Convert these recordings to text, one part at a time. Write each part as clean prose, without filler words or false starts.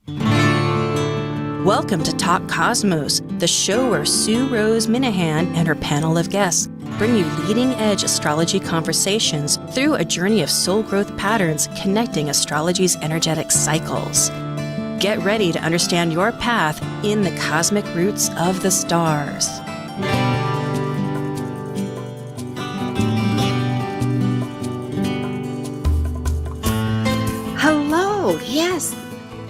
Welcome to Talk Cosmos, the show where Sue Rose Minahan and her panel of guests bring you leading-edge astrology conversations through a journey of soul growth patterns connecting astrology's energetic cycles. Get ready to understand your path in the cosmic roots of the stars. Hello, yes,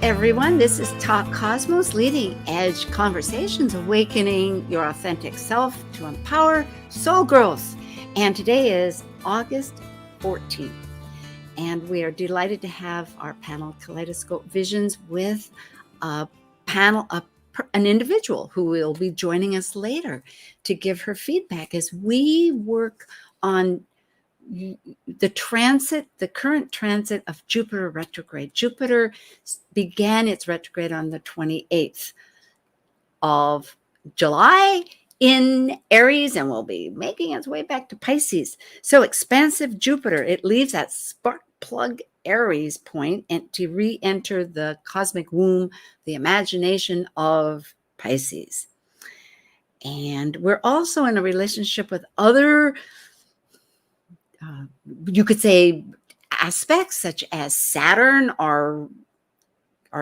everyone. This is Talk Cosmos, leading edge conversations, awakening your authentic self to empower soul growth. And today is August 14th. And we are delighted to have our panel, Kaleidoscope Visions, with a panel, an individual who will be joining us later to give her feedback as we work on the current transit of Jupiter retrograde. Jupiter began its retrograde on the 28th of July in Aries and will be making its way back to Pisces. So expansive Jupiter, it leaves that spark plug Aries point and to re-enter the cosmic womb, the imagination of Pisces. And we're also in a relationship with other you could say aspects such as Saturn, our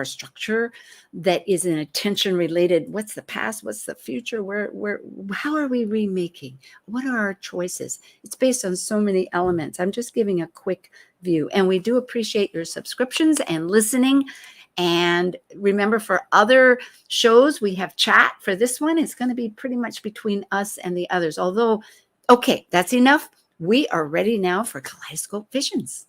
structure that is in a tension related. What's the past? What's the future? How are we remaking? What are our choices? It's based on so many elements. I'm just giving a quick view, and we do appreciate your subscriptions and listening. And remember, for other shows, we have chat. For this one, it's going to be pretty much between us and the others. Although, okay, that's enough. We are ready now for Kaleidoscope Visions.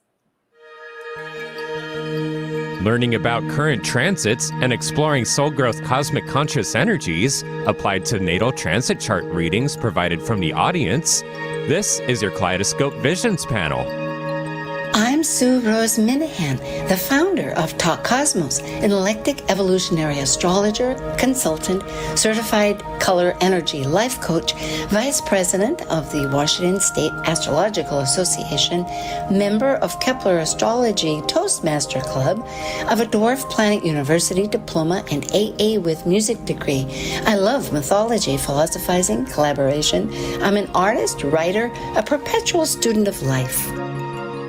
Learning about current transits and exploring soul growth cosmic conscious energies applied to natal transit chart readings provided from the audience. This is your Kaleidoscope Visions panel. I'm Sue Rose Minahan, the founder of Talk Cosmos, an eclectic evolutionary astrologer, consultant, certified color energy life coach, vice president of the Washington State Astrological Association, member of Kepler Astrology Toastmaster Club, of a Dwarf Planet University diploma and AA with music degree. I love mythology, philosophizing, collaboration. I'm an artist, writer, a perpetual student of life.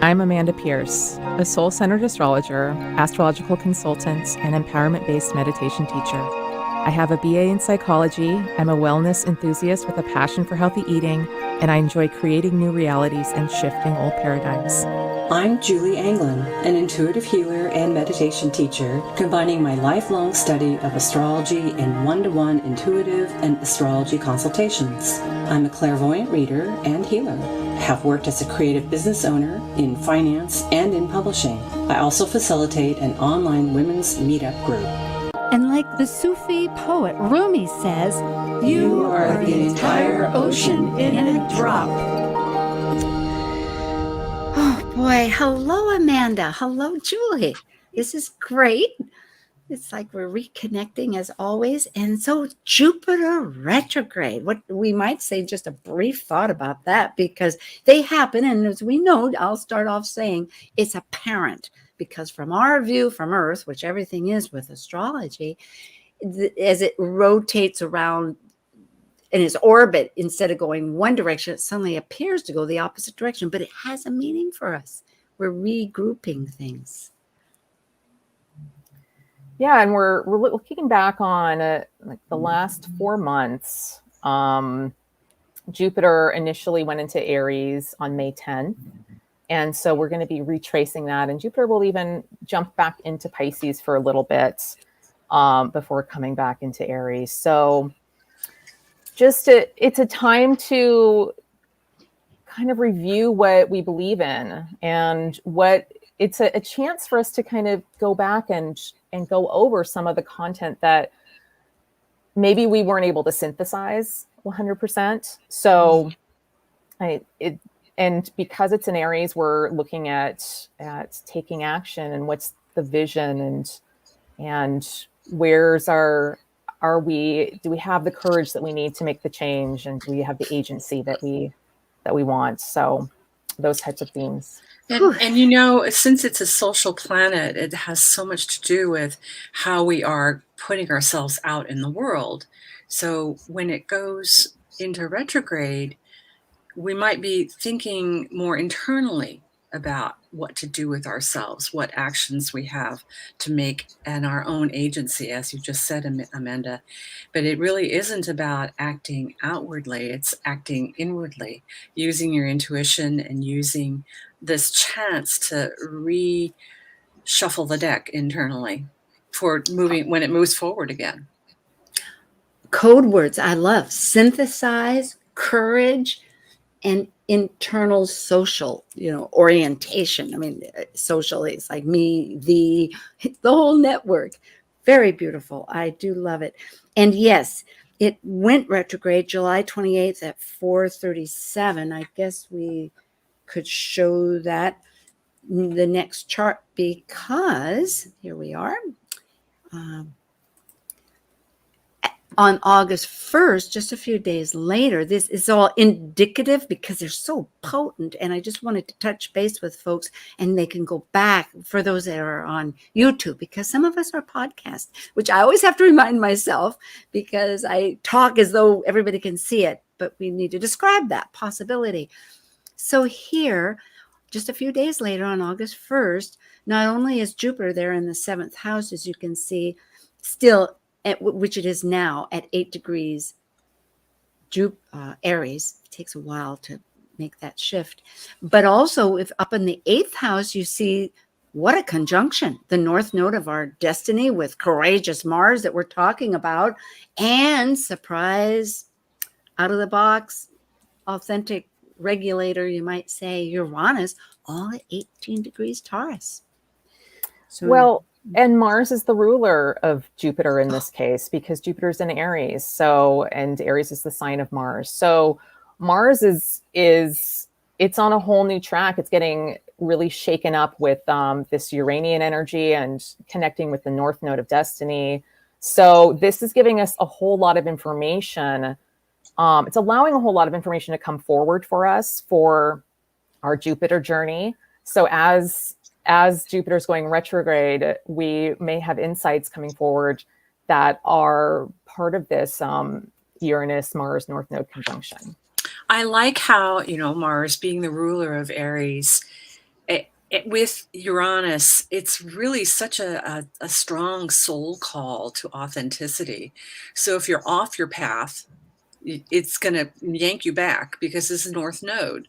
I'm Amanda Pierce, a soul-centered astrologer, astrological consultant, and empowerment-based meditation teacher. I have a BA in psychology. I'm a wellness enthusiast with a passion for healthy eating, and I enjoy creating new realities and shifting old paradigms. I'm Julie Anglin, an intuitive healer and meditation teacher, combining my lifelong study of astrology in one-to-one intuitive and astrology consultations. I'm a clairvoyant reader and healer. Have worked as a creative business owner in finance and in publishing. I also facilitate an online women's meetup group. And like the Sufi poet Rumi says, you are the entire ocean in a drop. Oh boy, hello Amanda, hello Julie. This is great. It's like we're reconnecting as always. And so Jupiter retrograde, what we might say just a brief thought about that, because they happen. And as we know, I'll start off saying it's apparent because from our view from Earth, which everything is with astrology, as it rotates around in its orbit, instead of going one direction, it suddenly appears to go the opposite direction, but it has a meaning for us. We're regrouping things. Yeah, and we're looking back on like the last 4 months. Jupiter initially went into Aries on May 10th. And so we're going to be retracing that. And Jupiter will even jump back into Pisces for a little bit before coming back into Aries. So it's a time to kind of review what we believe in and what it's a chance for us to kind of go back and go over some of the content that maybe we weren't able to synthesize 100%. So and because it's an Aries, we're looking at taking action and what's the vision and where's do we have the courage that we need to make the change, and do we have the agency that we want? So those types of themes. And you know, since it's a social planet, it has so much to do with how we are putting ourselves out in the world. So when it goes into retrograde, we might be thinking more internally about what to do with ourselves, what actions we have to make, and our own agency, as you just said, Amanda. But it really isn't about acting outwardly, it's acting inwardly, using your intuition and using this chance to reshuffle the deck internally for moving when it moves forward again. Code words I love: synthesize, courage, and internal social, orientation. I mean, socially, it's like me, the whole network. Very beautiful. I do love it. And yes, it went retrograde July 28th at 4:37. I guess we could show that the next chart, because here we are. On August 1st, just a few days later, this is all indicative because they're so potent. And I just wanted to touch base with folks, and they can go back for those that are on YouTube, because some of us are podcasts, which I always have to remind myself, because I talk as though everybody can see it, but we need to describe that possibility. So here, just a few days later on August 1st, not only is Jupiter there in the 7th house, as you can see, still which it is now at 8 degrees Aries. It takes a while to make that shift. But also, if up in the 8th house, you see what a conjunction, the north node of our destiny with courageous Mars that we're talking about, and surprise, out of the box, authentic regulator, you might say, Uranus, all at 18 degrees Taurus. So, well, and Mars is the ruler of Jupiter in this case, because Jupiter's in Aries. So, and Aries is the sign of Mars. So Mars is it's on a whole new track. It's getting really shaken up with this Uranian energy and connecting with the north node of destiny. So this is giving us a whole lot of information. It's allowing a whole lot of information to come forward for us for our Jupiter journey. So as Jupiter's going retrograde, we may have insights coming forward that are part of this Uranus-Mars North Node conjunction. I like how, Mars being the ruler of Aries, with Uranus, it's really such a strong soul call to authenticity. So if you're off your path, it's going to yank you back, because this North Node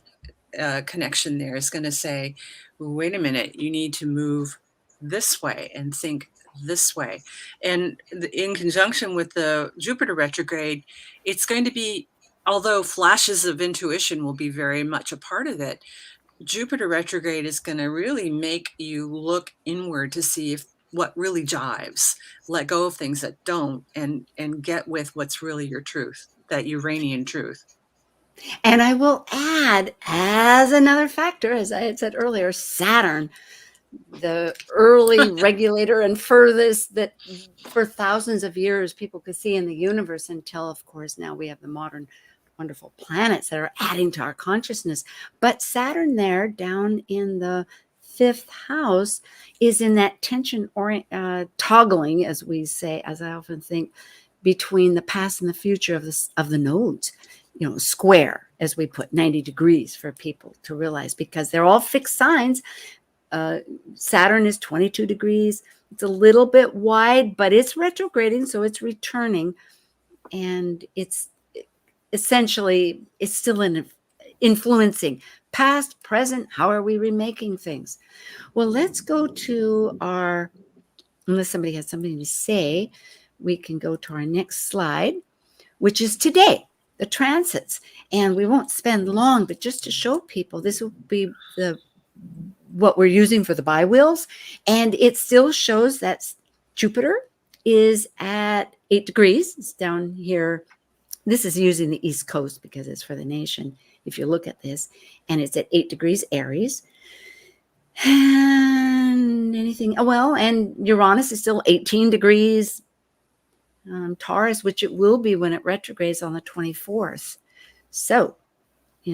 connection there is going to say, wait a minute, you need to move this way and think this way. And in conjunction with the Jupiter retrograde, it's going to be, although flashes of intuition will be very much a part of it, Jupiter retrograde is going to really make you look inward to see if what really jives, let go of things that don't, and get with what's really your truth, that Uranian truth. And I will add, as another factor, as I had said earlier, Saturn, the early regulator and furthest that for thousands of years people could see in the universe, until, of course, now we have the modern wonderful planets that are adding to our consciousness. But Saturn there down in the 5th house is in that tension toggling, as we say, as I often think, between the past and the future of the nodes. Square, as we put, 90 degrees for people to realize, because they're all fixed signs. Saturn is 22 degrees. It's a little bit wide, but it's retrograding, so it's returning. And it's essentially, it's still influencing past, present. How are we remaking things? Well, let's go to unless somebody has something to say, we can go to our next slide, which is today, the transits. And we won't spend long, but just to show people, this will be what we're using for the bi-wheels. And it still shows that Jupiter is at 8 degrees. It's down here. This is using the East Coast because it's for the nation, if you look at this. And it's at 8 degrees Aries. And and Uranus is still 18 degrees Taurus, which it will be when it retrogrades on the 24th. So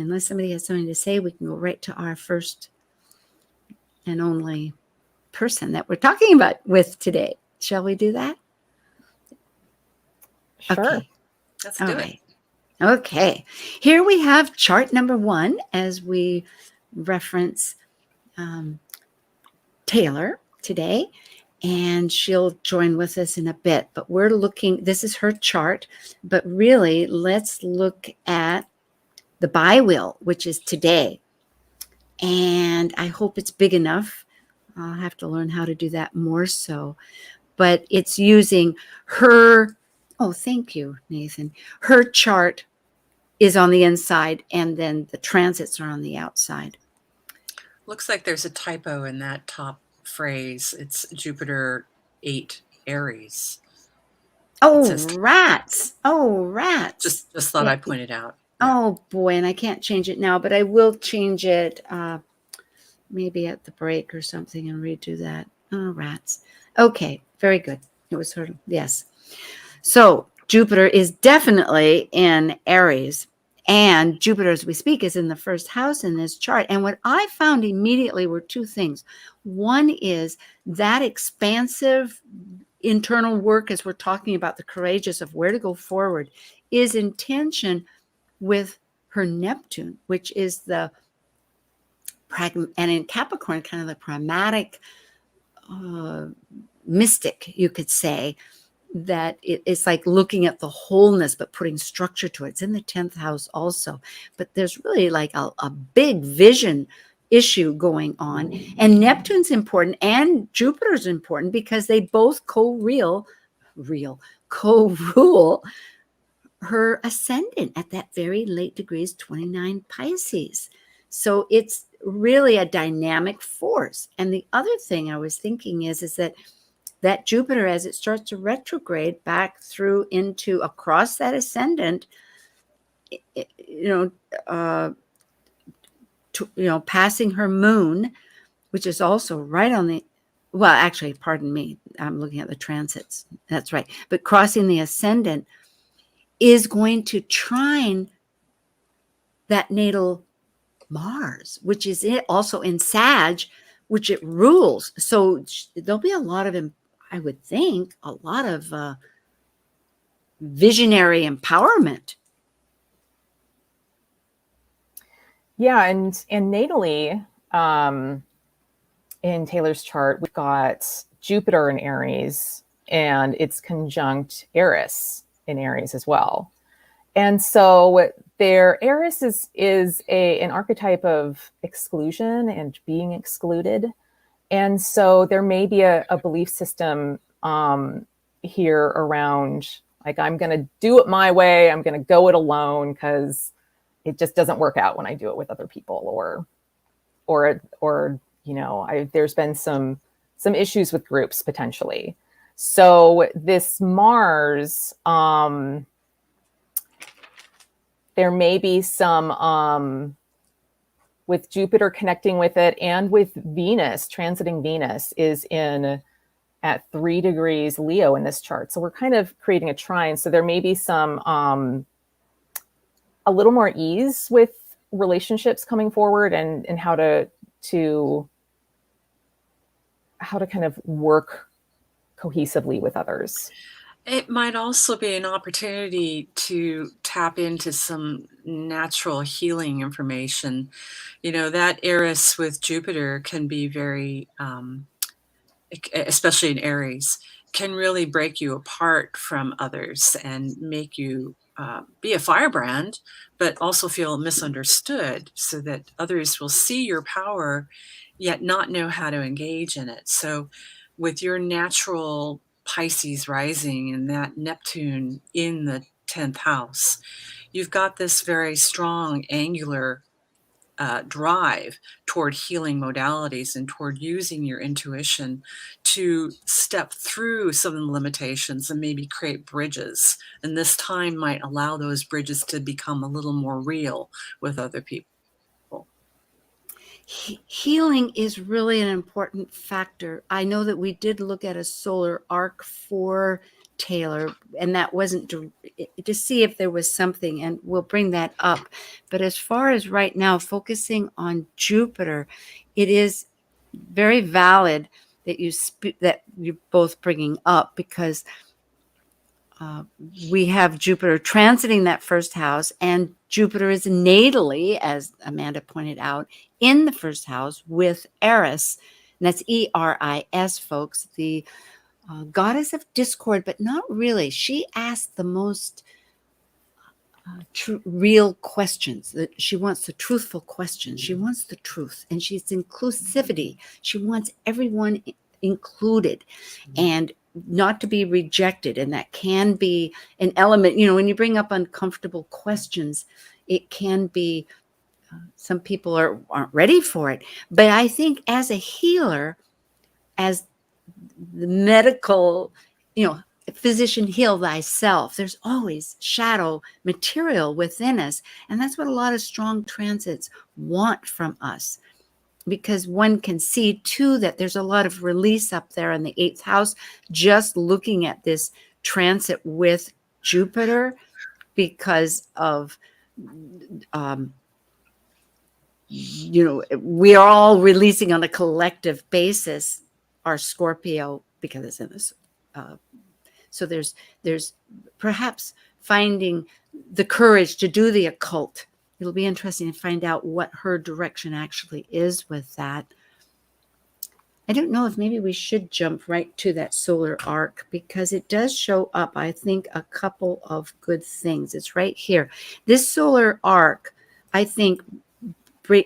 unless somebody has something to say, we can go right to our first and only person that we're talking about with today. Shall we do that? Sure. Okay. Let's All do right. Okay. Here we have chart number 1 as we reference Taylor today, and she'll join with us in a bit. But we're looking, this is her chart, but really let's look at the bi-wheel, which is today. And I hope it's big enough. I'll have to learn how to do that more so. But it's using her, oh, thank you, Nathan. Her chart is on the inside, and then the transits are on the outside. Looks like there's a typo in that top phrase. It's Jupiter 8 Aries. Oh, rats. Oh, rats. Just thought I'd point it out. Yeah. Oh, boy, and I can't change it now, but I will change it maybe at the break or something and redo that. Oh, rats. Okay, very good. It was sort of, yes. So Jupiter is definitely in Aries, and Jupiter, as we speak, is in the first house in this chart. And what I found immediately were two things. One is that expansive internal work, as we're talking about the courageous of where to go forward, is in tension with her Neptune, which is the and in Capricorn, kind of the pragmatic mystic, you could say, that it's like looking at the wholeness, but putting structure to it. It's in the 10th house also. But there's really like a big vision issue going on. And Neptune's important and Jupiter's important because they both co-rule her ascendant at that very late degrees 29 Pisces. So it's really a dynamic force. And the other thing I was thinking is that Jupiter, as it starts to retrograde back through into across that ascendant, passing her moon, which is also right on the, well, actually, pardon me, I'm looking at the transits. That's right. But crossing the ascendant is going to trine that natal Mars, which is also in Sag, which it rules. So there'll be a lot of, I would think, a lot of visionary empowerment. Yeah, and natally, in Taylor's chart, we've got Jupiter in Aries, and it's conjunct Eris in Aries as well. And so Eris is an archetype of exclusion and being excluded. And so there may be a belief system here around, like, I'm going to do it my way. I'm going to go it alone because it just doesn't work out when I do it with other people, or there's been some issues with groups potentially. So this Mars, there may be some, with Jupiter connecting with it, and with Venus, transiting Venus is at 3 degrees Leo in this chart. So we're kind of creating a trine. So there may be some, a little more ease with relationships coming forward, and how to kind of work cohesively with others. It might also be an opportunity to tap into some natural healing information. That Eris with Jupiter can be very, especially in Aries, can really break you apart from others and make you be a firebrand, but also feel misunderstood, so that others will see your power, yet not know how to engage in it. So with your natural Pisces rising and that Neptune in the 10th house, you've got this very strong angular drive toward healing modalities and toward using your intuition to step through some of the limitations and maybe create bridges. And this time might allow those bridges to become a little more real with other people. Healing is really an important factor. I know that we did look at a solar arc for Taylor, and that wasn't to see if there was something, and we'll bring that up. But as far as right now, focusing on Jupiter, it is very valid that that you're both bringing up, because we have Jupiter transiting that first house, and Jupiter is natally, as Amanda pointed out, in the first house with Eris, and that's Eris, folks, the goddess of discord, but not really. She asked the most real questions. She wants the truthful questions. She wants the truth, and she's inclusivity. She wants everyone included and not to be rejected. And that can be an element, when you bring up uncomfortable questions, it can be some people aren't ready for it. But I think as a healer, as the medical, physician, heal thyself, there's always shadow material within us. And that's what a lot of strong transits want from us, because one can see too that there's a lot of release up there in the 8th house, just looking at this transit with Jupiter, because of we are all releasing on a collective basis our Scorpio, because it's in this so there's perhaps finding the courage to do the occult. It'll be interesting to find out what her direction actually is with that. I don't know if maybe we should jump right to that solar arc, because it does show up, I think, a couple of good things. It's right here. This solar arc, I think,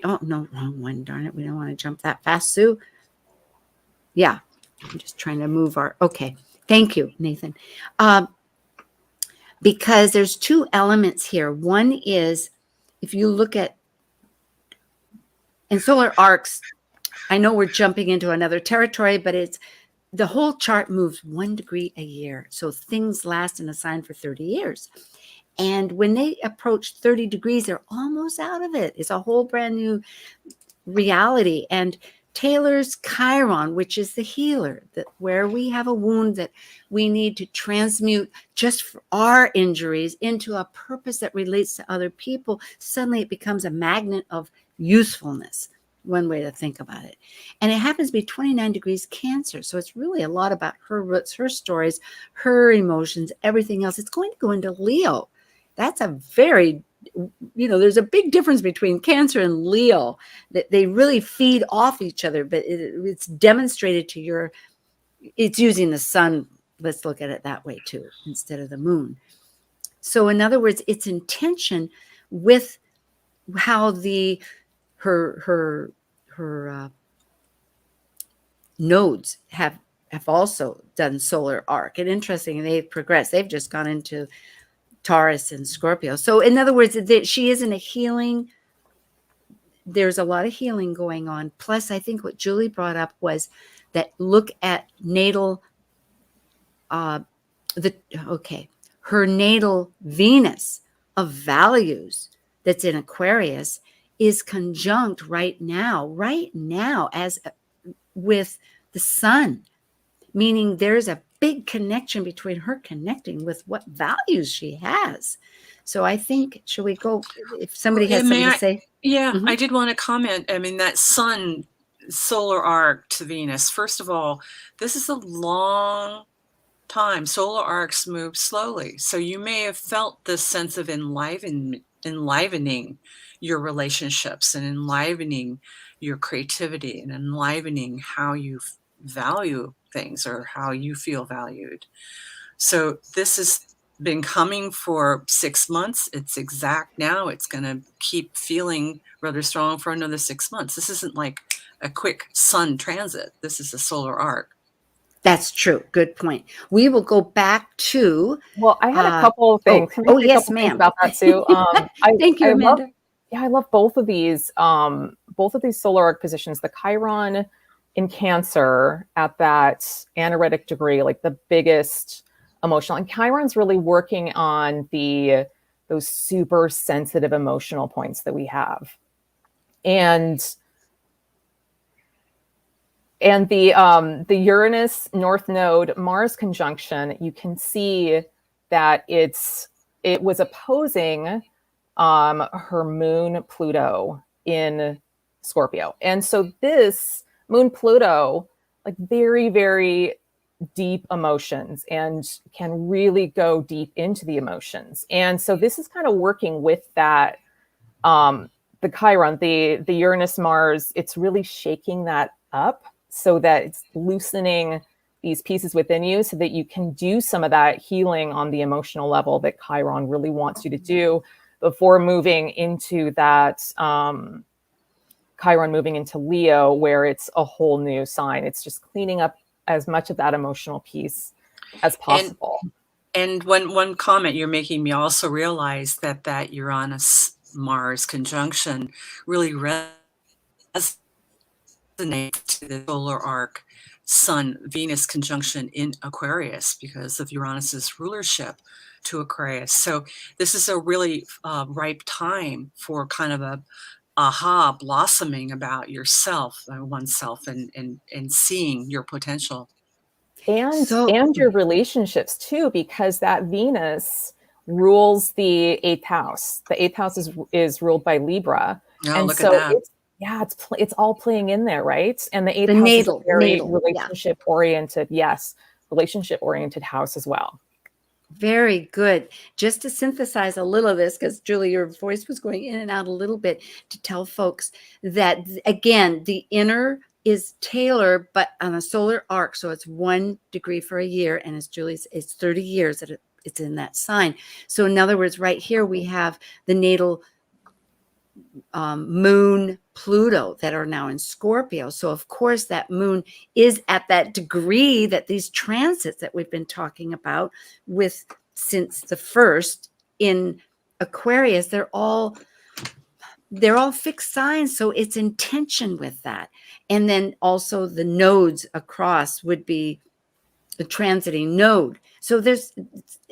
oh, no, wrong one. Darn it. We don't want to jump that fast, Sue. Yeah, I'm just trying to move okay. Thank you, Nathan. Because there's two elements here. One is, if you look at, and solar arcs, I know we're jumping into another territory, but it's the whole chart moves 1 degree a year. So things last in a sign for 30 years. And when they approach 30 degrees, they're almost out of it. It's a whole brand new reality. And Taylor's Chiron, which is the healer, that where we have a wound that we need to transmute just for our injuries into a purpose that relates to other people, suddenly it becomes a magnet of usefulness. One way to think about it. And it happens to be 29 degrees Cancer. So it's really a lot about her roots, her stories, her emotions, everything else. It's going to go into Leo. That's a very, there's a big difference between Cancer and Leo, that they really feed off each other, but it's demonstrated to it's using the sun. Let's look at it that way too, instead of the moon. So in other words, it's intention with how her nodes have also done solar arc. And interesting, they've progressed. They've just gone into Taurus and Scorpio. So in other words, she is in a healing. There's a lot of healing going on. Plus, I think what Julie brought up was that look at natal, her natal Venus of values that's in Aquarius is conjunct right now as with the sun, meaning there's a big connection between her connecting with what values she has. So I think, shall we go, if somebody has something to say? Yeah, I did want to comment. I mean, that sun solar arc to Venus, first of all, this is a long time. Solar arcs move slowly. So you may have felt this sense of enlivening your relationships and enlivening your creativity and enlivening how you value things or how you feel valued. So this has been coming for 6 months. It's exact now. It's going to keep feeling rather strong for another 6 months. This isn't like a quick sun transit. This is a solar arc. That's true. Good point. We will go back to. Well, I had a couple of things. Yes, ma'am. About that, Sue. Thank you, Amanda. I love both of these solar arc positions. The Chiron in Cancer at that anaretic degree, like the biggest emotional, and Chiron's really working on those super sensitive emotional points that we have. And And the Uranus North Node Mars conjunction, you can see that it was opposing her moon Pluto in Scorpio. And so this moon Pluto, like very, very deep emotions and can really go deep into the emotions. And so this is kind of working with that, the Chiron, the Uranus Mars, it's really shaking that up so that it's loosening these pieces within you so that you can do some of that healing on the emotional level that Chiron really wants you to do before moving into that Chiron moving into Leo, where it's a whole new sign. It's just cleaning up as much of that emotional piece as possible. And one comment you're making me also realize that Uranus Mars conjunction really resonates to the solar arc Sun Venus conjunction in Aquarius because of Uranus's rulership to Aquarius. So this is a really ripe time for kind of a aha blossoming about yourself, oneself, and seeing your potential. And your relationships too, because that Venus rules the eighth house. The eighth house is ruled by Libra. Oh, and look so at that. it's all playing in there, right? And the eighth The house natal, is a very natal, relationship oriented, relationship oriented house as well. Very good. Just to synthesize a little of this, because Julie, your voice was going in and out a little bit, to tell folks that, again, the inner is Taylor, but on a solar arc. So it's 1 degree for a year. And as Julie's, it's 30 years that it's in that sign. So in other words, right here, we have the natal moon Pluto that are now in Scorpio. So of course that moon is at that degree that these transits that we've been talking about with since the first in Aquarius, they're all fixed signs. So it's in tension with that. And then also the nodes across would be the transiting node. So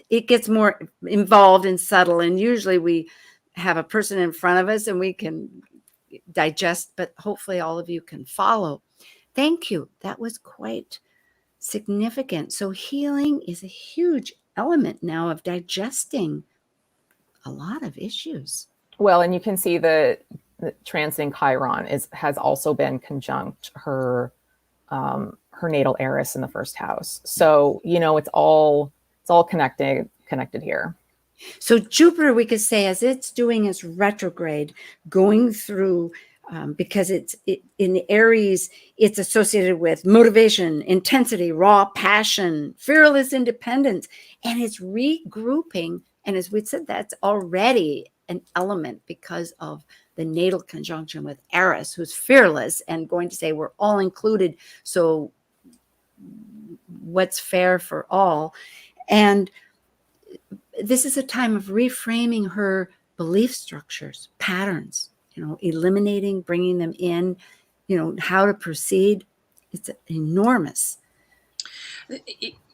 it gets more involved and subtle. And usually we have a person in front of us and we can digest, but hopefully all of you can follow. Thank you. That was quite significant. So healing is a huge element now of digesting a lot of issues. Well, and you can see the transiting Chiron has also been conjunct her natal Aries in the first house. So, it's all connected here. So Jupiter, we could say, as it's doing its retrograde, going through, because in Aries, it's associated with motivation, intensity, raw passion, fearless independence, and it's regrouping. And as we said, that's already an element because of the natal conjunction with Aries, who's fearless and going to say we're all included. So what's fair for all? And this is a time of reframing her belief structures, patterns, eliminating, bringing them in, how to proceed. It's enormous.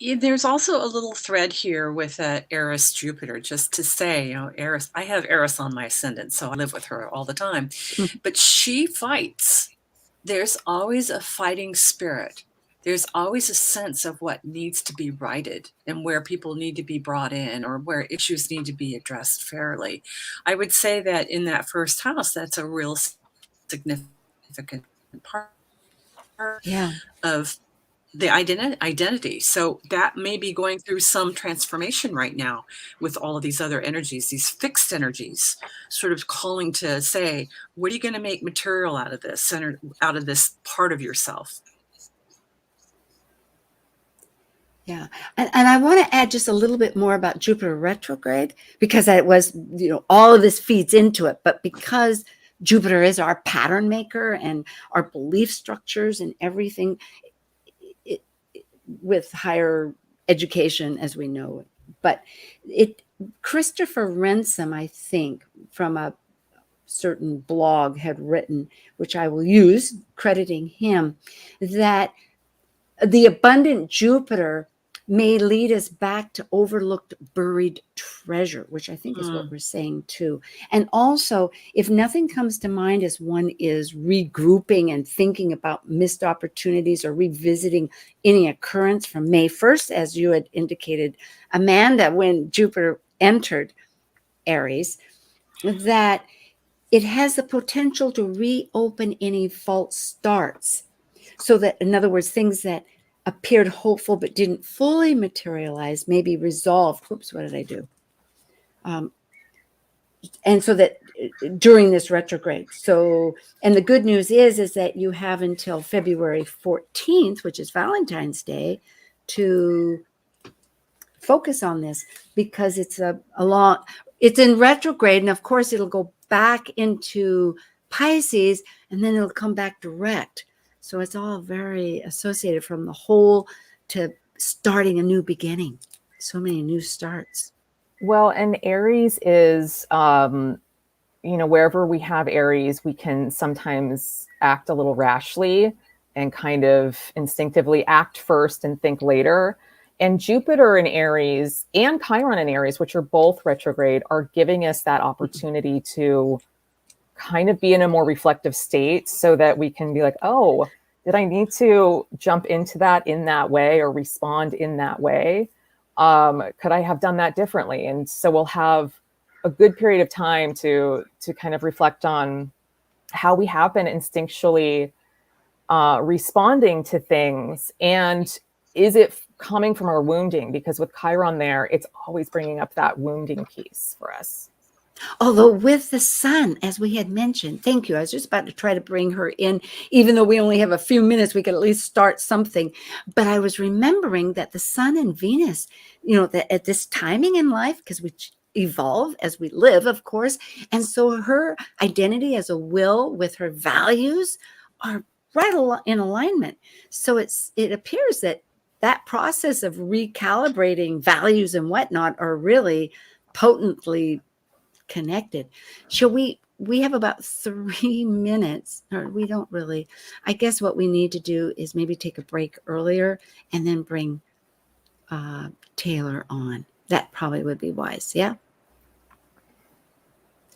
There's also a little thread here with Eris Jupiter, just to say, Eris, I have Eris on my ascendant, so I live with her all the time, but she fights. There's always a fighting spirit. There's always a sense of what needs to be righted and where people need to be brought in or where issues need to be addressed fairly. I would say that in that first house, that's a real significant part of the identity. So that may be going through some transformation right now with all of these other energies, these fixed energies, sort of calling to say, what are you going to make material out of this, out of this part of yourself? Yeah. And I want to add just a little bit more about Jupiter retrograde, because it was, all of this feeds into it. But because Jupiter is our pattern maker and our belief structures and everything with higher education as we know it. But Christopher Ransom, I think, from a certain blog had written, which I will use, crediting him, that the abundant Jupiter may lead us back to overlooked, buried treasure, which I think is what Mm. we're saying too. And also, if nothing comes to mind as one is regrouping and thinking about missed opportunities or revisiting any occurrence from May 1st, as you had indicated, Amanda, when Jupiter entered Aries, that it has the potential to reopen any false starts. So that, in other words, things that appeared hopeful but didn't fully materialize may be resolved. Whoops, what did I do? And so that during this retrograde. So, and the good news is that you have until February 14th, which is Valentine's Day, to focus on this, because it's it's in retrograde, and of course it'll go back into Pisces, and then it'll come back direct. So it's all very associated, from the whole to starting a new beginning. So many new starts. Well, and Aries is, wherever we have Aries, we can sometimes act a little rashly and kind of instinctively act first and think later. And Jupiter in Aries and Chiron in Aries, which are both retrograde, are giving us that opportunity to kind of be in a more reflective state, so that we can be like, oh, did I need to jump into that in that way or respond in that way? Could I have done that differently? And so we'll have a good period of time to kind of reflect on how we have been instinctually responding to things. And is it coming from our wounding? Because with Chiron there, it's always bringing up that wounding piece for us. Although with the sun, as we had mentioned, thank you. I was just about to try to bring her in, even though we only have a few minutes, we could at least start something. But I was remembering that the sun and Venus, that at this timing in life, because we evolve as we live, of course. And so her identity as a will with her values are right in alignment. So it appears that process of recalibrating values and whatnot are really potently connected. Shall we have about 3 minutes, or we don't really. I guess what we need to do is maybe take a break earlier and then bring Taylor on. That probably would be wise. Yeah.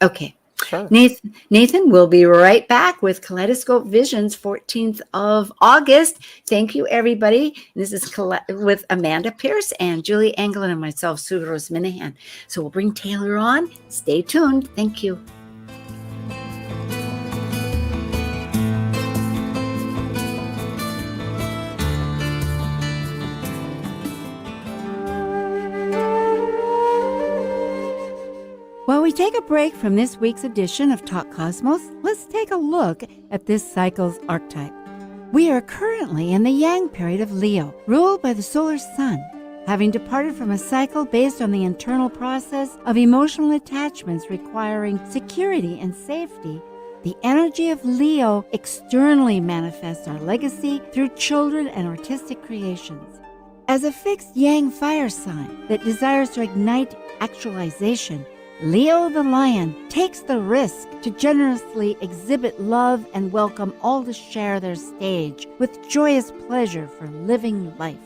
Okay. Sure. Nathan will be right back with Kaleidoscope Visions, 14th of August. Thank you, everybody. This is with Amanda Pierce and Julie Anglin and myself, Sue Rose Minahan. So we'll bring Taylor on. Stay tuned. Thank you. While we take a break from this week's edition of Talk Cosmos, let's take a look at this cycle's archetype. We are currently in the Yang period of Leo, ruled by the solar sun. Having departed from a cycle based on the internal process of emotional attachments requiring security and safety, the energy of Leo externally manifests our legacy through children and artistic creations. As a fixed Yang fire sign that desires to ignite actualization, Leo the lion takes the risk to generously exhibit love and welcome all to share their stage with joyous pleasure for living life.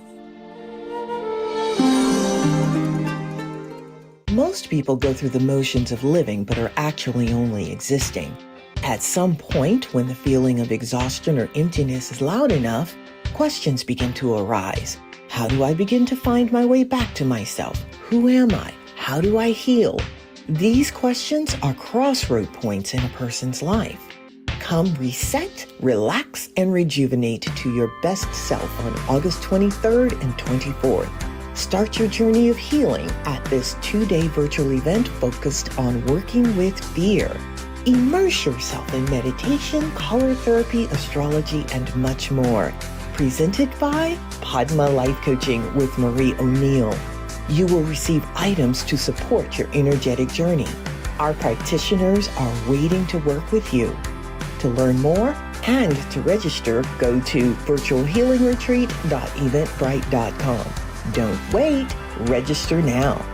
Most people go through the motions of living but are actually only existing. At some point, when the feeling of exhaustion or emptiness is loud enough, questions begin to arise. How do I begin to find my way back to myself? Who am I? How do I heal? These questions are crossroad points in a person's life. Come reset, relax, and rejuvenate to your best self on August 23rd and 24th. Start your journey of healing at this 2-day virtual event focused on working with fear. Immerse yourself in meditation, color therapy, astrology, and much more. Presented by Padma Life Coaching with Marie O'Neill. You will receive items to support your energetic journey. Our practitioners are waiting to work with you. To learn more and to register, go to virtualhealingretreat.eventbrite.com. Don't wait, register now.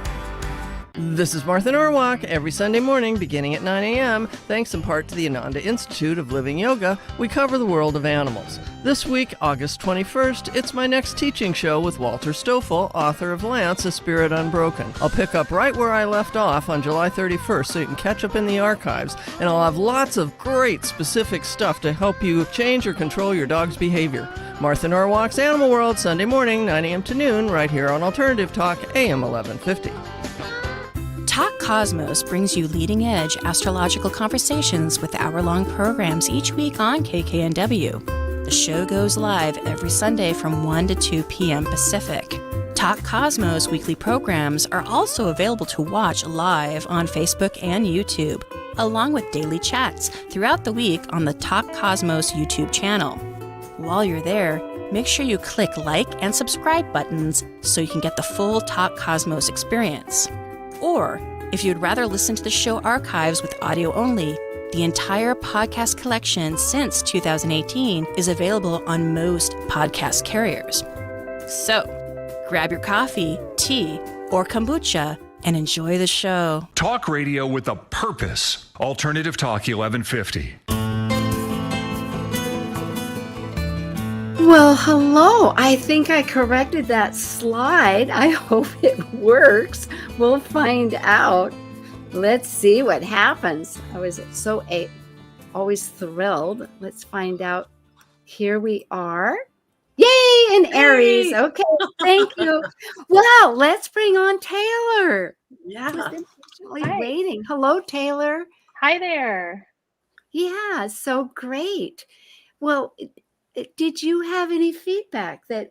This is Martha Norwalk. Every Sunday morning, beginning at 9 a.m., thanks in part to the Ananda Institute of Living Yoga, we cover the world of animals. This week, August 21st, it's my next teaching show with Walter Stoffel, author of Lance, A Spirit Unbroken. I'll pick up right where I left off on July 31st so you can catch up in the archives, and I'll have lots of great specific stuff to help you change or control your dog's behavior. Martha Norwalk's Animal World, Sunday morning, 9 a.m. to noon, right here on Alternative Talk, AM 1150. Talk Cosmos brings you leading-edge astrological conversations with hour-long programs each week on KKNW. The show goes live every Sunday from 1 to 2 p.m. Pacific. Talk Cosmos weekly programs are also available to watch live on Facebook and YouTube, along with daily chats throughout the week on the Talk Cosmos YouTube channel. While you're there, make sure you click like and subscribe buttons so you can get the full Talk Cosmos experience. Or, if you'd rather listen to the show archives with audio only, the entire podcast collection since 2018 is available on most podcast carriers. So, grab your coffee, tea, or kombucha and enjoy the show. Talk radio with a purpose. Alternative Talk 1150. Well, hello. I think I corrected that slide. I hope it works. We'll find out. Let's see what happens. I was always thrilled. Let's find out. Here we are. Yay! In Aries. Okay, thank you. Wow, let's bring on Taylor. Yeah. Just impatiently waiting. Hello, Taylor. Hi there. Yeah, so great. Well, did you have any feedback that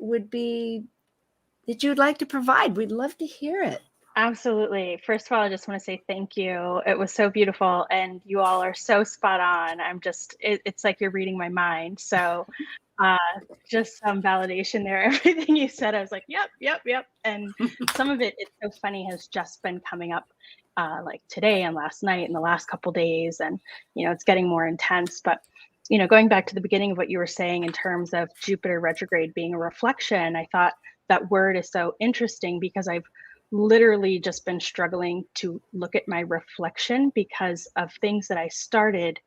you'd like to provide? We'd love to hear it. Absolutely. First of all, I just want to say thank you. It was so beautiful and you all are so spot on. It's like you're reading my mind. So just some validation there. Everything you said, I was like, yep. And some of it's so funny, has just been coming up like today and last night and the last couple days. And, it's getting more intense. But going back to the beginning of what you were saying in terms of Jupiter retrograde being a reflection, I thought that word is so interesting because I've literally just been struggling to look at my reflection because of things that I started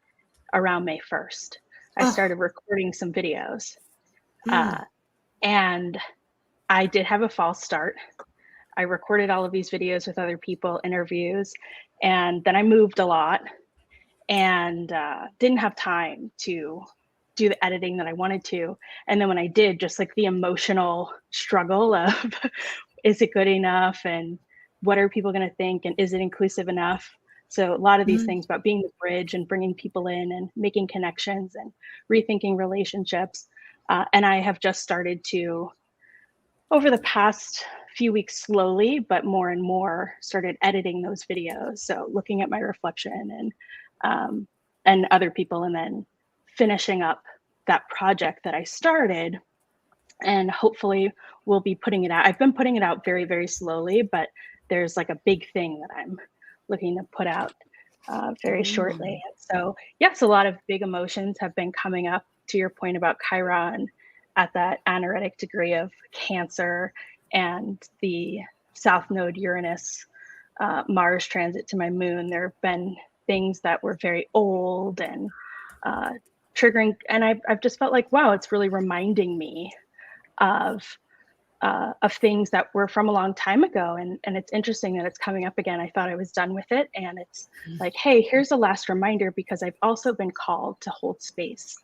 around May 1st. I started recording some videos and I did have a false start. I recorded all of these videos with other people, interviews, and then I moved a lot and didn't have time to do the editing that I wanted to. And then when I did, just like the emotional struggle of, is it good enough? And what are people going to think? And is it inclusive enough? So a lot of these things about being the bridge and bringing people in and making connections and rethinking relationships. And I have just started to, over the past few weeks, slowly, but more and more started editing those videos. So looking at my reflection and other people, and then finishing up that project that I started, and hopefully we'll be putting it out. I've been putting it out very, very slowly, but there's like a big thing that I'm looking to put out very shortly. So yes, a lot of big emotions have been coming up, to your point about Chiron at that anaretic degree of Cancer and the South Node Uranus Mars transit to my moon. There have been things that were very old and triggering, and I've just felt like, wow, it's really reminding me of things that were from a long time ago, and it's interesting that it's coming up again. I thought I was done with it, and it's like, hey, here's a last reminder, because I've also been called to hold space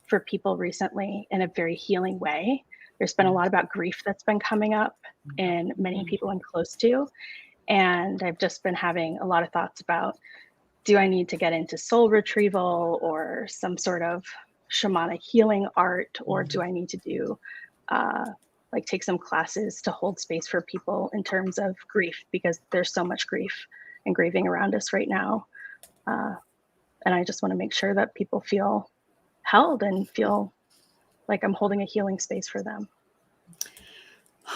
for people recently in a very healing way. There's been a lot about grief that's been coming up in many people I'm close to, and I've just been having a lot of thoughts about, do I need to get into soul retrieval or some sort of shamanic healing art, or do I need to do like take some classes to hold space for people in terms of grief, because there's so much grief and grieving around us right now. And I just want to make sure that people feel held and feel like I'm holding a healing space for them.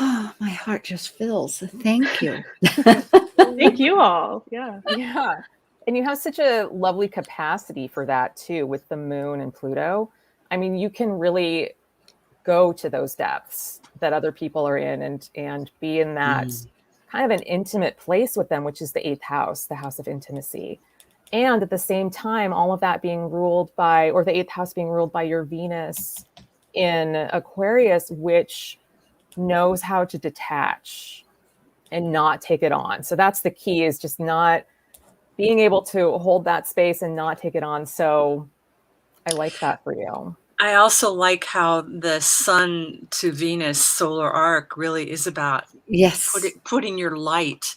Oh, my heart just fills. Thank you. Thank you all. Yeah. And you have such a lovely capacity for that too, with the moon and Pluto. I mean, you can really go to those depths that other people are in and be in that kind of an intimate place with them, which is the 8th house, the house of intimacy. And at the same time, all of that being ruled by, or the 8th house being ruled by your Venus in Aquarius, which knows how to detach and not take it on. So that's the key, is just not being able to hold that space and not take it on. So I like that for you. I also like how the Sun to Venus solar arc really is about putting your light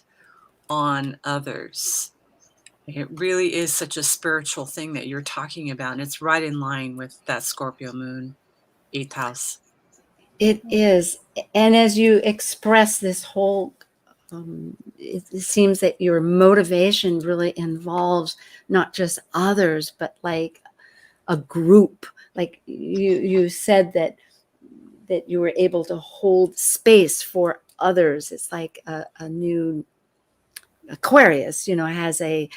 on others. It really is such a spiritual thing that you're talking about, and it's right in line with that Scorpio moon, 8th house. It is. And as you express this whole, it seems that your motivation really involves not just others, but like a group. Like you said that you were able to hold space for others. It's like a new Aquarius, has a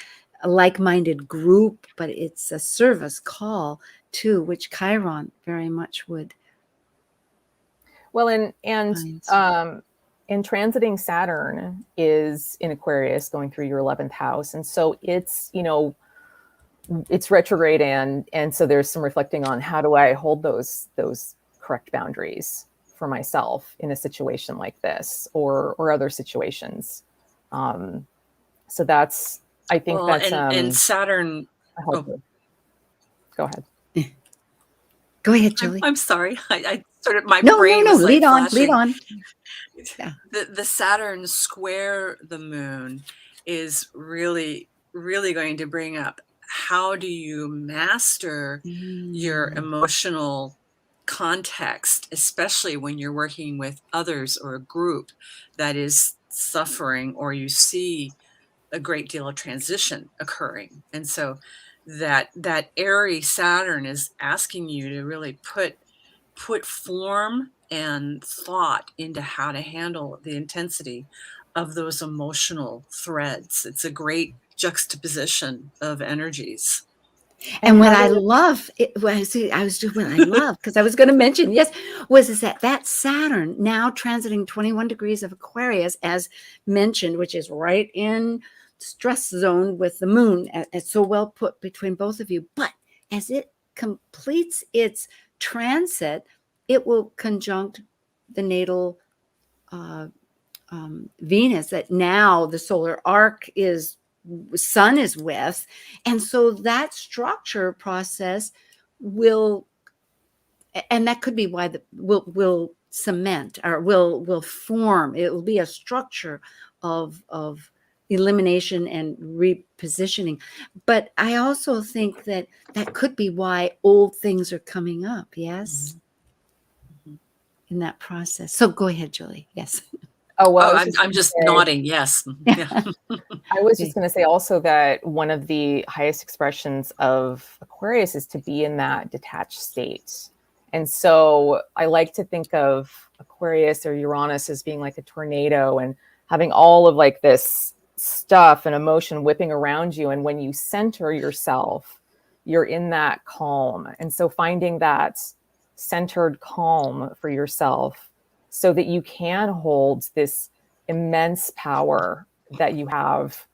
like-minded group, but it's a service call too, which Chiron very much would. Well, and transiting Saturn is in Aquarius, going through your 11th house, and so it's it's retrograde, and so there's some reflecting on how do I hold those correct boundaries for myself in a situation like this or other situations. So that's, I think that's and Saturn. Go ahead. Go ahead, Julie. I'm sorry. I sort of my no, brain no, was lead like on, flashing. lead on. Yeah. The Saturn square the moon is really, really going to bring up how do you master your emotional context, especially when you're working with others or a group that is suffering, or you see a great deal of transition occurring. And so that Aries Saturn is asking you to really put form and thought into how to handle the intensity of those emotional threads. It's a great juxtaposition of energies. And what I love, what I love, because I was going to mention, is that Saturn now transiting 21 degrees of Aquarius, as mentioned, which is right in stress zone with the moon. It's so well put between both of you. But as it completes its transit, it will conjunct the natal Venus that now the solar arc Sun is with, and so that structure process will, and that could be why will cement or will form. It will be a structure of elimination and repositioning. But I also think that could be why old things are coming up. Yes. Mm-hmm. In that process. So go ahead, Julie. Yes. Oh, well, I'm just nodding. Yes. Yeah. I was just going to say also that one of the highest expressions of Aquarius is to be in that detached state. And so I like to think of Aquarius or Uranus as being like a tornado and having all of like this stuff and emotion whipping around you. And when you center yourself, you're in that calm. And so finding that centered calm for yourself so that you can hold this immense power that you have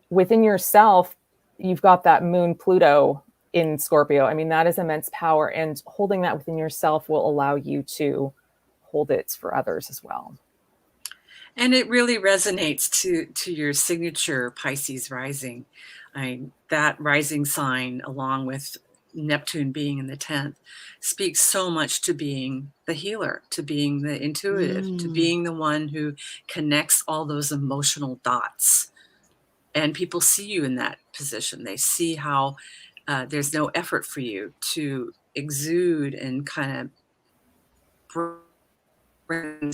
within yourself. You've got that moon Pluto in Scorpio. I mean, that is immense power, and holding that within yourself will allow you to hold it for others as well. And it really resonates to your signature Pisces rising. That rising sign, along with Neptune being in the 10th, speaks so much to being the healer, to being the intuitive, to being the one who connects all those emotional dots. And people see you in that position. They see how there's no effort for you to exude and kind of bring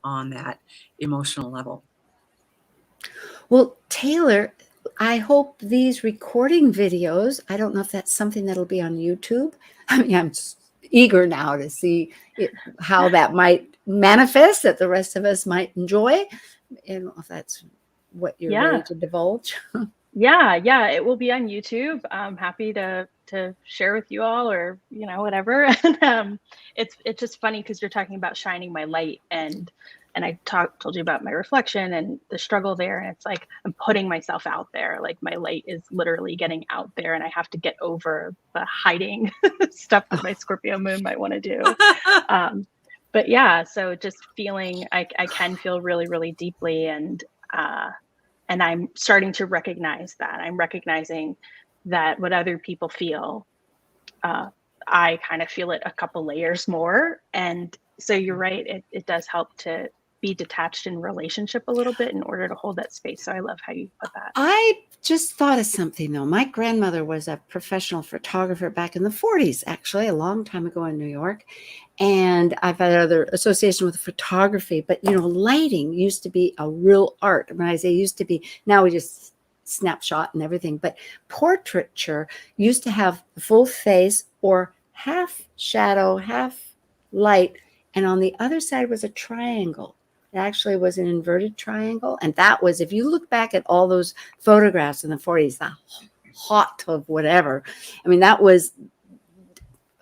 on that emotional level. Well, Taylor, I hope these recording videos, I don't know if that's something that'll be on YouTube. I mean, I'm eager now to see how that might manifest, that the rest of us might enjoy. I don't know if that's what you're ready to divulge. Yeah, it will be on YouTube. I'm happy to share with you all, or whatever. And it's just funny because you're talking about shining my light, and And I told you about my reflection and the struggle there. And it's like, I'm putting myself out there. Like my light is literally getting out there, and I have to get over the hiding stuff that my Scorpio moon might want to do. But yeah, so just feeling, I can feel really, really deeply. And I'm starting to recognize that. I'm recognizing that what other people feel, I kind of feel it a couple layers more. And so you're right. It does help to be detached in relationship a little bit in order to hold that space. So I love how you put that. I just thought of something though. My grandmother was a professional photographer back in the 40s, actually, a long time ago in New York. And I've had other association with photography, but lighting used to be a real art. When I say used to be, now we just snapshot and everything, but portraiture used to have the full face or half shadow, half light. And on the other side was a triangle. It actually was an inverted triangle. And that was, if you look back at all those photographs in the 40s, the hot of whatever, I mean, that was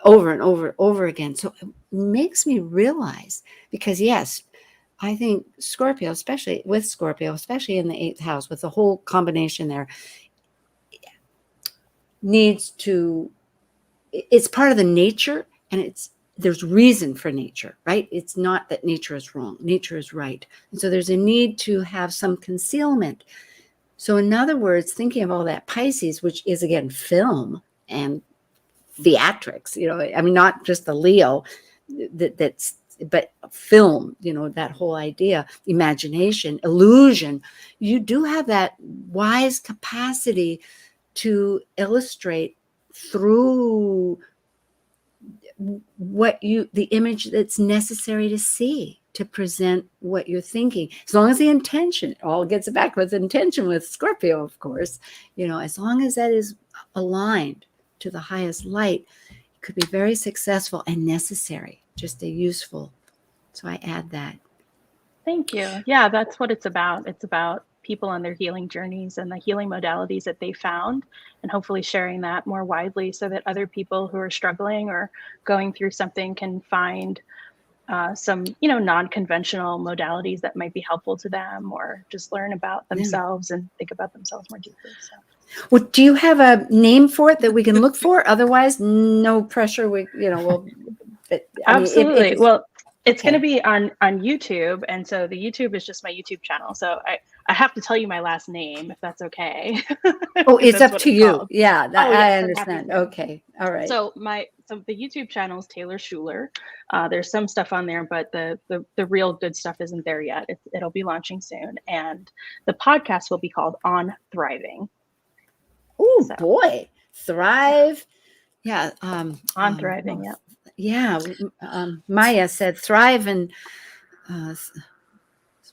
over and over again. So it makes me realize, because yes, I think Scorpio, especially in the 8th house, with the whole combination there, it's part of the nature, and there's reason for nature, right? It's not that nature is wrong. Nature is right. And so there's a need to have some concealment. So in other words, thinking of all that Pisces, which is again, film and theatrics, I mean, not just the Leo but film, that whole idea, imagination, illusion, you do have that wise capacity to illustrate through the image that's necessary to see, to present what you're thinking, as long as the intention, it all gets back with intention with Scorpio, of course, as long as that is aligned to the highest light, it could be very successful and necessary, just a useful. So I add that. Thank you. Yeah, that's what it's about. It's about people on their healing journeys and the healing modalities that they found, and hopefully sharing that more widely so that other people who are struggling or going through something can find some, non-conventional modalities that might be helpful to them, or just learn about themselves and think about themselves more deeply. So. Well, do you have a name for it that we can look for? Otherwise, no pressure. We'll. Absolutely. It's going to be on YouTube. And so the YouTube is just my YouTube channel. So I have to tell you my last name, if that's okay. Oh, it's up to you. Called. Yeah, I understand. Okay. All right. So the YouTube channel is Taylor Schuler. There's some stuff on there, but the real good stuff isn't there yet. It'll be launching soon. And the podcast will be called On Thriving. Oh, boy. Thrive. Yeah. On Thriving. Yeah. Yeah, Maya said thrive and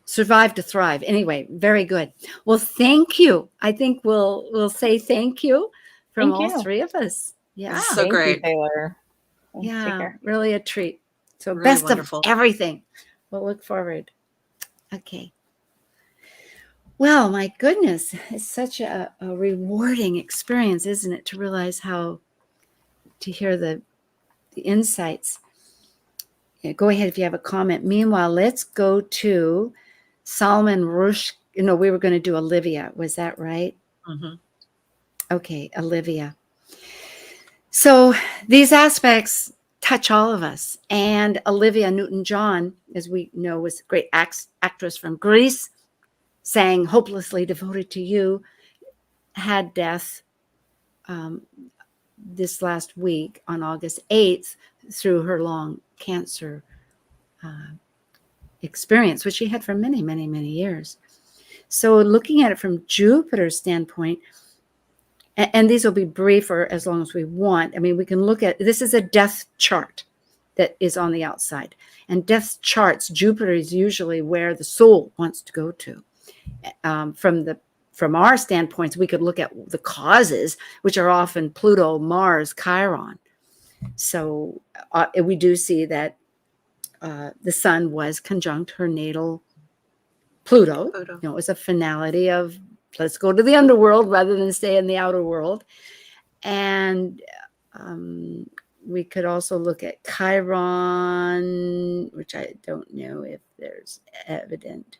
survive to thrive. Anyway, very good. Well, thank you. I think we'll say thank you from all three of us. Yeah, so great, you, Taylor. Yeah, really a treat. So really best wonderful. Of everything. We'll look forward. Okay. Well, my goodness, it's such a rewarding experience, isn't it, to realize to hear the insights. Yeah, go ahead if you have a comment. Meanwhile, let's go to Solomon Rush. We were going to do Olivia. Was that right? Mm-hmm. Okay, Olivia. So these aspects touch all of us. And Olivia Newton-John, as we know, was a great actress from Greece, sang Hopelessly Devoted to You, had death this last week on August 8th through her long cancer experience, which she had for many, many, many years. So looking at it from Jupiter's standpoint, and these will be brief or as long as we want. I mean, we can look at, this is a death chart that is on the outside. And death charts, Jupiter is usually where the soul wants to go to. From our standpoints, we could look at the causes, which are often Pluto, Mars, Chiron. So we do see that the sun was conjunct her natal Pluto. It was a finality of let's go to the underworld rather than stay in the outer world. And we could also look at Chiron, which I don't know if there's evident.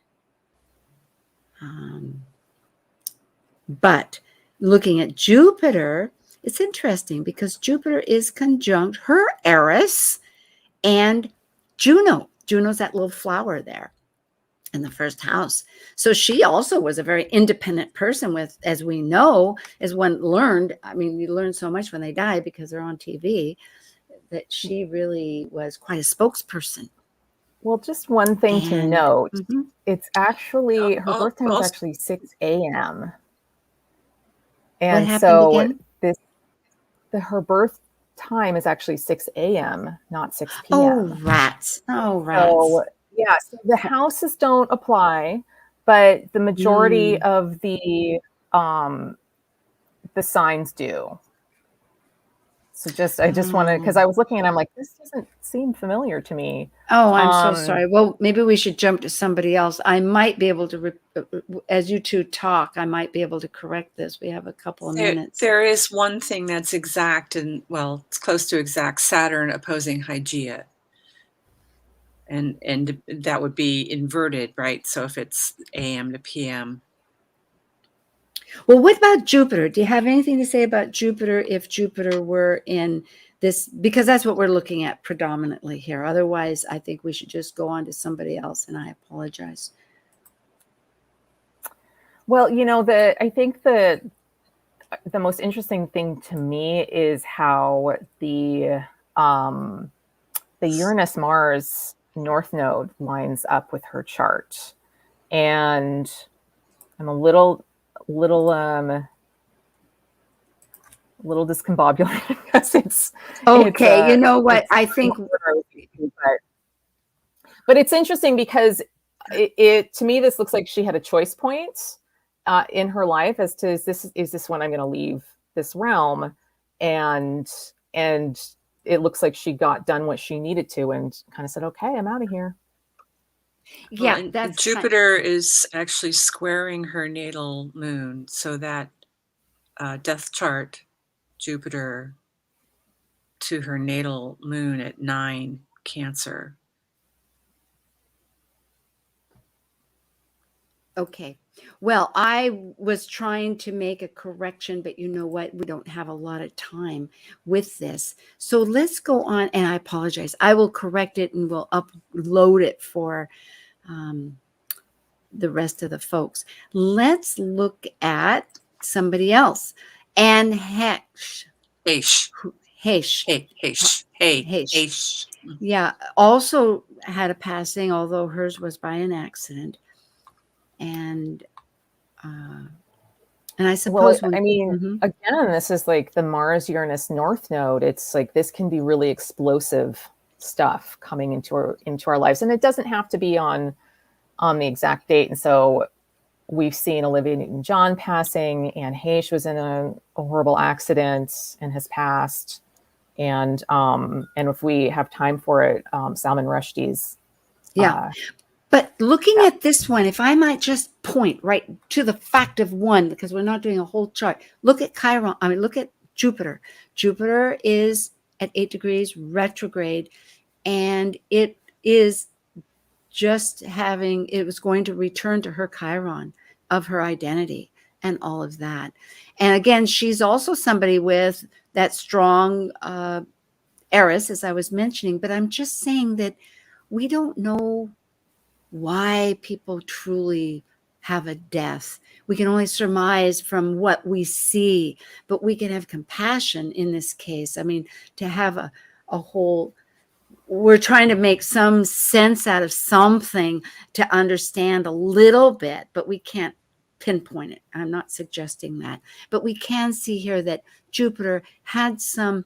But looking at Jupiter, it's interesting because Jupiter is conjunct her Eris and Juno. Juno's that little flower there in the first house. So she also was a very independent person with, as we know, as one learned, I mean, you learn so much when they die because they're on TV, that she really was quite a spokesperson. Well, just one thing to note, it's actually, her birth time is also- actually 6 a.m. What And happened so again? her birth time is actually 6 a.m., not 6 p.m. Oh, rats. Oh, rats. So, yeah, so the houses don't apply, but the majority of the signs do. So I just want to, because I was looking and I'm like, this doesn't seem familiar to me. Oh, I'm so sorry. Well, maybe we should jump to somebody else. I might be able to, as you two talk, I might be able to correct this. We have a couple of minutes. There is one thing that's exact, and well, it's close to exact. Saturn opposing Hygeia. And that would be inverted, right? So if it's AM to PM. Well, what about Jupiter? Do you have anything to say about Jupiter if Jupiter were in this? Because that's what we're looking at predominantly here. Otherwise, I think we should just go on to somebody else, and I apologize. Well, I think the most interesting thing to me is how the Uranus Mars North Node lines up with her chart. And I'm a little discombobulated because it's okay. You know what? I think, but it's interesting because it to me this looks like she had a choice point in her life as to is this when I'm going to leave this realm, and it looks like she got done what she needed to and kind of said, okay, I'm out of here. Yeah, well, that's Jupiter is actually squaring her natal moon, so that death chart, Jupiter to her natal moon at 9 Cancer. Okay. Well, I was trying to make a correction, but you know what? We don't have a lot of time with this. So let's go on, and I apologize. I will correct it and we'll upload it for the rest of the folks. Let's look at somebody else. Anne Hesh. Yeah, also had a passing, although hers was by an accident. And I suppose again, this is like the Mars Uranus North Node. It's like this can be really explosive stuff coming into our lives, and it doesn't have to be on the exact date. And so we've seen Olivia Newton-John passing. Anne Heche was in a horrible accident and has passed. And if we have time for it, Salman Rushdie's. But looking at this one, if I might just point right to the fact of one, because we're not doing a whole chart. Look at Chiron. Look at Jupiter. Jupiter is at 8 degrees retrograde, and it is just it was going to return to her Chiron of her identity and all of that. And again, she's also somebody with that strong Eris, as I was mentioning, but I'm just saying that we don't know why people truly have a death. We can only surmise from what we see, but we can have compassion in this case. I mean, to have a whole, we're trying to make some sense out of something to understand a little bit, but we can't pinpoint it. I'm not suggesting that, but we can see here that Jupiter had some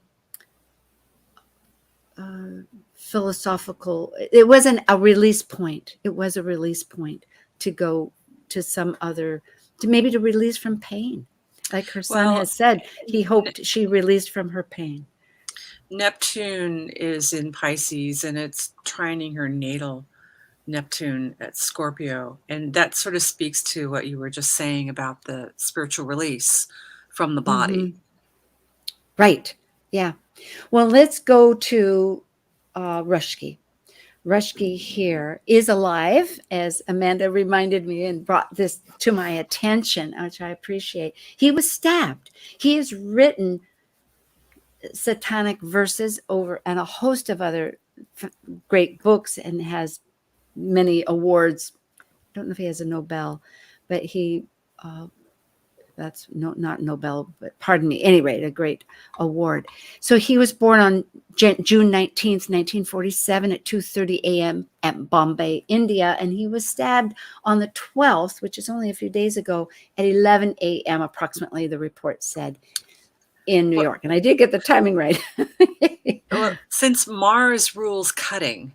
philosophical, it wasn't a release point. It was a release point to go to some other, to maybe to release from pain. Like her son has said, he hoped she released from her pain. Neptune is in Pisces, and it's trining her natal Neptune at Scorpio. And that sort of speaks to what you were just saying about the spiritual release from the body. Right. Yeah. Well, let's go to Rushki. Rushki here is alive, as Amanda reminded me and brought this to my attention, which I appreciate. He was stabbed. He has written satanic verses over and a host of other great books and has many awards. I don't know if he has a Nobel, but he that's not Nobel, but pardon me. Anyway, a great award. So he was born on June 19th, 1947 at 2:30 a.m. at Bombay, India. And he was stabbed on the 12th, which is only a few days ago, at 11 a.m. approximately, the report said, in New York. And I did get the timing right. Well, since Mars rules cutting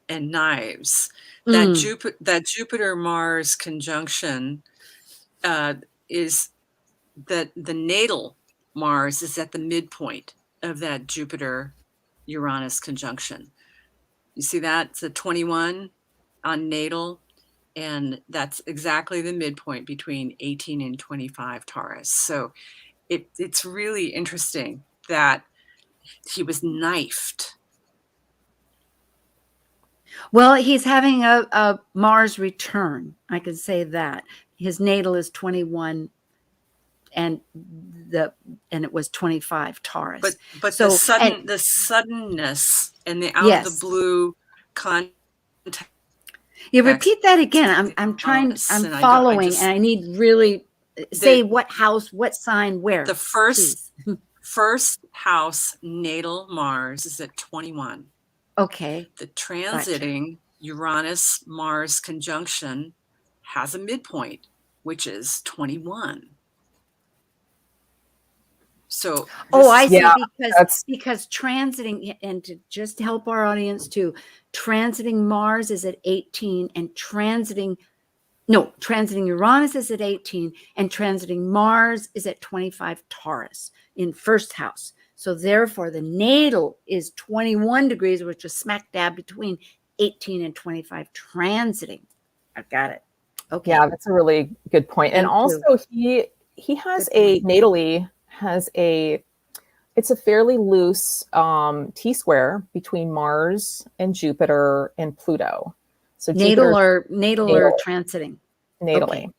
and knives, that Jupiter-Mars conjunction is that the natal Mars is at the midpoint of that Jupiter-Uranus conjunction. You see that? It's a 21 on natal, and that's exactly the midpoint between 18 and 25 Taurus. So it's really interesting that he was knifed. Well, he's having a Mars return. I can say that. His natal is 21 and it was 25 Taurus. But so, the suddenness and the out of the blue context. You repeat that again. I'm following, and I need really say what house, what sign, where. The first house natal Mars is at 21. Okay. The transiting Uranus Mars conjunction has a midpoint, which is 21. So I see, because transiting, and to just help our audience too, transiting Mars is at 18 and transiting Uranus is at 18 and transiting Mars is at 25 Taurus in first house. So therefore the natal is 21 degrees, which is smack dab between 18 and 25 transiting. I've got it. Okay. Yeah, that's a really good point. And also he has natally has it's a fairly loose T-square between Mars and Jupiter and Pluto. So natal or transiting? Natally. Okay.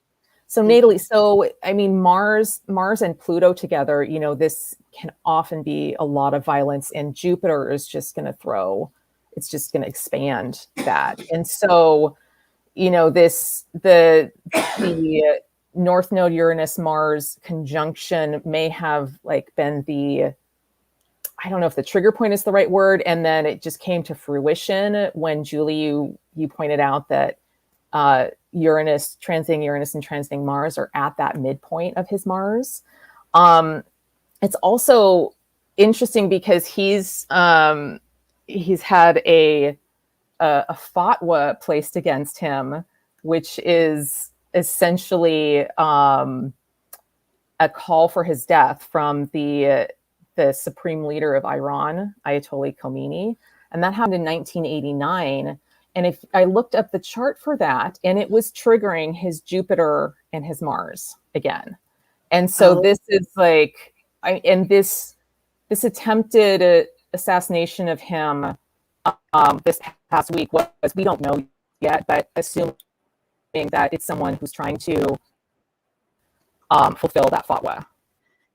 So natally. So, I mean, Mars and Pluto together, this can often be a lot of violence, and Jupiter is just going to expand that. And so, the North Node Uranus Mars conjunction may have been I don't know if the trigger point is the right word. And then it just came to fruition when Julie, you pointed out that transiting Uranus and transiting Mars are at that midpoint of his Mars. It's also interesting because he's had a fatwa placed against him, which is essentially a call for his death from the supreme leader of Iran, Ayatollah Khomeini. And that happened in 1989. And if I looked up the chart for that, and it was triggering his Jupiter and his Mars again. And so this is this attempted assassination of him this past week was, we don't know yet, but assuming that it's someone who's trying to fulfill that fatwa.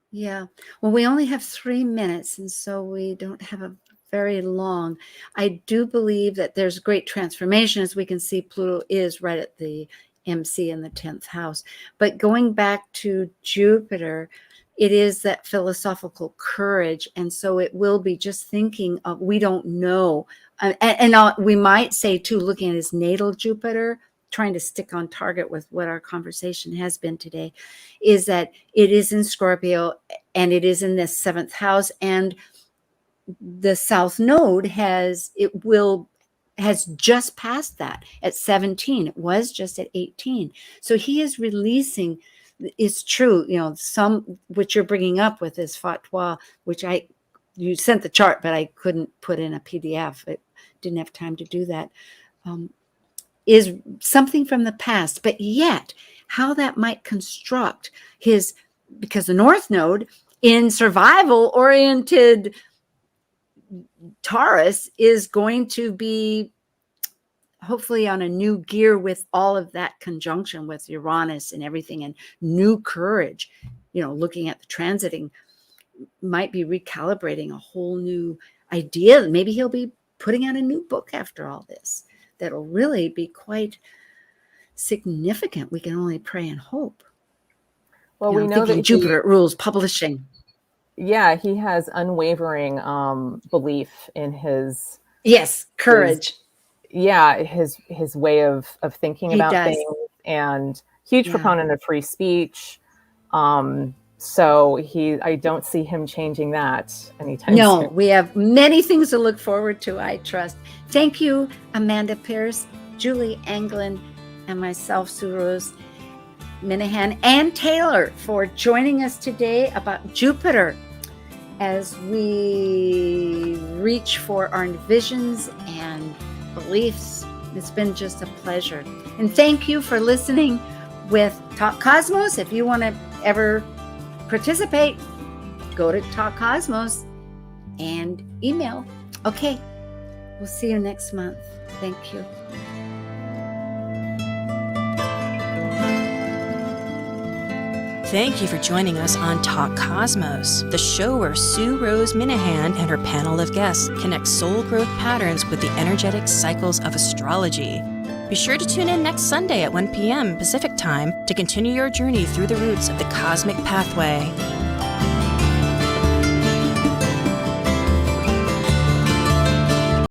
Yeah. Well, we only have 3 minutes, and so we don't have a very long. I do believe that there's great transformation. As we can see, Pluto is right at the MC in the 10th house. But going back to Jupiter, it is that philosophical courage. And so it will be just thinking of, we don't know. And we might say, too, looking at his natal Jupiter, trying to stick on target with what our conversation has been today, is that it is in Scorpio and it is in this 7th house. And the South Node has just passed that at 17. It was just at 18. So he is releasing. It's true, some which you're bringing up with this fatwa, which you sent the chart, but I couldn't put in a PDF. I didn't have time to do that. Is something from the past, but yet how that might construct because the North Node in survival oriented Taurus is going to be hopefully on a new gear with all of that conjunction with Uranus and everything, and new courage, looking at the transiting, might be recalibrating a whole new idea. Maybe he'll be putting out a new book after all this that'll really be quite significant. We can only pray and hope. Well, we know that Jupiter rules publishing. Yeah, he has unwavering belief in his courage. His way of thinking about things, and huge proponent of free speech. So I don't see him changing that anytime soon. No, we have many things to look forward to, I trust. Thank you, Amanda Pierce, Julie Anglin, and myself, Sue Rose Minahan, and Taylor, for joining us today about Jupiter as we reach for our visions and beliefs. It's been just a pleasure. And thank you for listening with Talk Cosmos. If you want to ever participate, go to Talk Cosmos and email. Okay, we'll see you next month. Thank you. Thank you for joining us on Talk Cosmos, the show where Sue Rose Minahan and her panel of guests connect soul growth patterns with the energetic cycles of astrology. Be sure to tune in next Sunday at 1 p.m. Pacific Time to continue your journey through the roots of the cosmic pathway.